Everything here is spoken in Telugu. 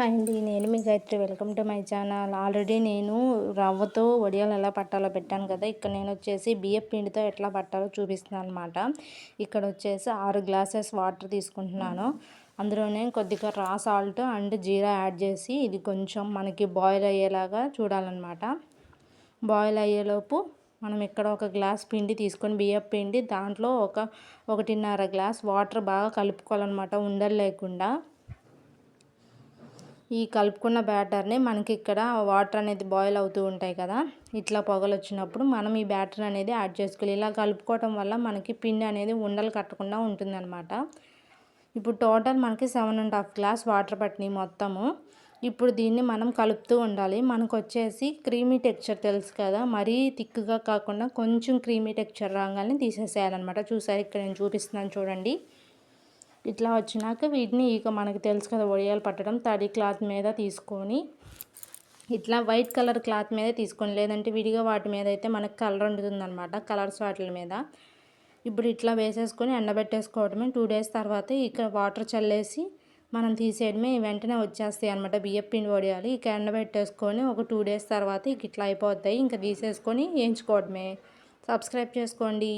హాయ్ అండి. నేను మీ Gayatri. Welcome to my channel. Already నేను రవ్వతో వడియాలు ఎలా పట్టాలో పెట్టాను కదా. ఇక్కడ నేను వచ్చేసి బియ్యం పిండితో ఎట్లా పట్టాలో చూపిస్తున్నాను అనమాట. ఇక్కడ వచ్చేసి 6 గ్లాసెస్ వాటర్ తీసుకుంటున్నాను. అందులోనే కొద్దిగా రా సాల్ట్ అండ్ జీరా యాడ్ చేసి ఇది కొంచెం మనకి బాయిల్ అయ్యేలాగా చూడాలన్నమాట. బాయిల్ అయ్యేలోపు మనం ఇక్కడ ఒక గ్లాస్ పిండి తీసుకొని బియ్యం పిండి దాంట్లో 1.5 గ్లాస్ వాటర్ బాగా కలుపుకోవాలన్నమాట, ఉండలు లేకుండా. ఈ కలుపుకున్న బ్యాటర్ని మనకి ఇక్కడ వాటర్ అనేది బాయిల్ అవుతూ ఉంటాయి కదా, ఇట్లా పొగలు వచ్చినప్పుడు మనం ఈ బ్యాటర్ అనేది యాడ్ చేసుకోవాలి. ఇలా కలుపుకోవటం వల్ల మనకి పిండి అనేది ఉండలు కట్టకుండా ఉంటుందన్నమాట. ఇప్పుడు టోటల్ మనకి 7.5 గ్లాస్ వాటర్ పట్టినాయి మొత్తము. ఇప్పుడు దీన్ని మనం కలుపుతూ ఉండాలి. మనకు వచ్చేసి క్రీమీ టెక్స్చర్ తెలుసు కదా, మరీ థిక్గా కాకుండా కొంచెం క్రీమీ టెక్స్చర్ రాగానే తీసేసేయాలన్నమాట. చూసారు, ఇక్కడ నేను చూపిస్తున్నాను చూడండి. ఇట్లా వచ్చినాక వీటిని ఇక మనకి తెలుసు కదా వడియాలు పట్టడం, తడి క్లాత్ మీద తీసుకొని ఇట్లా వైట్ కలర్ క్లాత్ మీద తీసుకొని, లేదంటే విడిగా వాటి మీద అయితే మనకు కలర్ ఉంటుంది అనమాట, కలర్స్ వాటి మీద. ఇప్పుడు ఇట్లా వేసేసుకొని ఎండబెట్టేసుకోవడమే. 2 డేస్ తర్వాత ఇక వాటర్ చల్లేసి మనం తీసేయడమే. వెంటనే వచ్చేస్తాయి అనమాట బియ్యం పిండి వడియాలు. ఇక ఎండబెట్టేసుకొని ఒక 2 డేస్ తర్వాత ఇక ఇట్లా అయిపోతాయి. ఇంకా తీసేసుకొని వేయించుకోవడమే. సబ్స్క్రైబ్ చేసుకోండి.